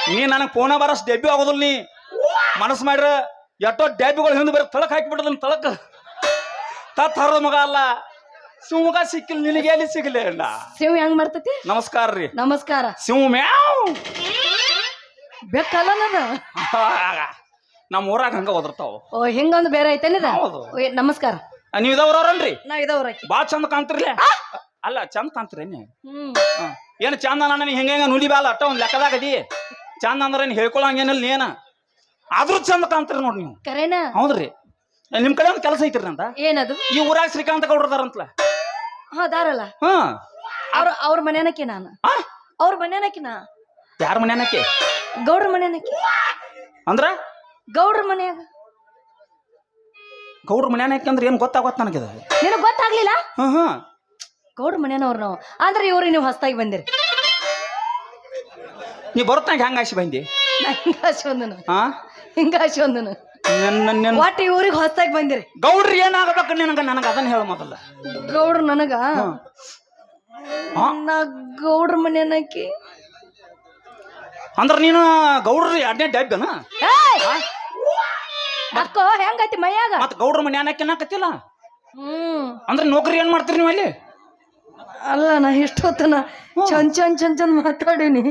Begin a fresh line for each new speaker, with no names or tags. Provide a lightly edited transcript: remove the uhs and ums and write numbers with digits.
ನೀ ನನಗೆ ಫೋನ ಬರಸ್ ಡೆಬ್ಬಿ ಆಗೋದಿಲ್ಲ ನೀ ಮನಸ್ಸು ಮಾಡ್ರ ಎಷ್ಟೋ ಡೆಬ್ಬಿಗಳು ಹಿಂದೆ ಬರೀ ತಳಕ್ ಹಾಕಿಬಿಡದನ್ ತಳಕ್ ತತ್ ಹರದ ಮಗ ಅಲ್ಲ ಶಿವಮೊಗ್ಗ ಸಿಕ್ಕಿಲ್ಲ ನಿನಗೆ ಎಲ್ಲಿ ಸಿಗಲಿ ಅಣ್ಣ
ಶಿವ್ ಹೆಂಗ್ ಮಾಡ್ತತಿ
ನಮಸ್ಕಾರ ರೀ
ನಮಸ್ಕಾರ
ಶಿವ ಮ್ಯಾವ್
ಬೆಕ್ಕಲ್ಲ
ನಮ್ಮ ಊರಾಗ ಹಂಗ ಒದರ್ತಾವ
ಓ ಹಿಂಗೊಂದು ಬೇರೆ ಐತೇನಿದ
ಹೌದು.
ನಮಸ್ಕಾರ
ನೀವು ಇದಾವ್ರವ್ರನ್ರಿ
ನಾ ಇದವ್ರ
ಬಾ ಚಂದ ಕಾಣ್ತಿರ್ಲಿ ಅಲ್ಲ ಚಂದ ಕಾಣ್ತಿರೇನಿ
ಹ್ಮ್
ಏನು ಚಂದ ನಾನು ಹೆಂಗ ನುಡಿ ಬಾಲ ಅಟ್ಟ ಒಂದು ಲೆಕ್ಕದಾಗದಿ ಚಂದ ಅಂದ್ರೆ ಏನು ಹೇಳ್ಕೊಳಂಗೇನಿಲ್ಲ ನೀನ ಆದ್ರೂ ಚಂದ ಕಾಣ್ತೀರಿ ನೋಡಿ ನೀವು
ಕರೇನಾ
ಹೌದ್ರಿ ನಿಮ್ ಕಡೆ ಒಂದು ಕೆಲಸ ಐತಿರಿ ಅಂತ
ಏನದು
ಈ ಊರಾಗ ಶ್ರೀಕಾಂತ ಗೌಡ್ರದಾರಂತಲ
ಹಾ ದಾರಲ್ಲ
ಹಾ
ಅವ್ರ ಮನೆನಕ್ಕೆ ನಾನು ಅವ್ರ ಮನೆನಕ್ಕೆ ನಾ
ಯಾರ ಮನ್ಯಾನಕ್ಕೆ
ಗೌಡ್ರ ಮನೆನಕ್ಕೆ
ಅಂದ್ರ
ಗೌಡ್ರ ಮನ್ಯಾಗ
ಗೌಡ್ರ ಮನ್ಯಾನಕ್ಕೆ ಅಂದ್ರೆ ಏನ್ ಗೊತ್ತಾಗತ್ತ ನನಗಿದ
ನಿನಗ್ ಗೊತ್ತಾಗ್ಲಿಲ್ಲ
ಹಾ ಹಾ
ಗೌಡ್ರ ಮನೆಯವ್ರು ನಾವು ಅಂದ್ರೆ ಇವ್ರಿಗೆ ನೀವು ಹೊಸ್ತಾಗಿ ಬಂದಿರಿ
ನೀ ಬರುತ್ತಾಗ ಹೆಂಗ ಆಸಿ ಬಂದಿ
ನಾ ಹಿಂಗಾಸಿ ಒಂದನು
ಹಾ
ಹಿಂಗಾಸಿ ಒಂದನು ಒಟ್ಟು ಇವ್ರಿಗೆ ಹೊಸ್ತಾಗಿ ಬಂದಿರಿ
ಗೌಡ್ರಿ ಏನಾಗಬೇಕು ನನಗ ಅದನ್ನ ಹೇಳ ಮೊದಲ
ಗೌಡ್ರ ನನಗ ನಾ ಗೌಡ್ರ ಮನೆಯನ್ನಕ್ಕೆ
ಅಂದ್ರ ನೀನು ಗೌಡ್ರಿ ಅಡ್ನೇ ಡಬ್ಬನ
ಅಕ್ಕೋ ಹೆಂಗೈತಿ ಮೈಯಾಗ
ಮತ್ ಗೌಡ್ರ ಮನೆ ಅನ್ನಕತ್ತಿಲ್ಲ ಅಂದ್ರೆ ನೌಕರಿ ಏನ್ ಮಾಡ್ತೀರಿ ನೀವು ಅಲ್ಲಿ
ಅಲ್ಲ ನಾ ಇಷ್ಟೊತ್ತನ ಚಂದ್ ಮಾತಾಡೀನಿ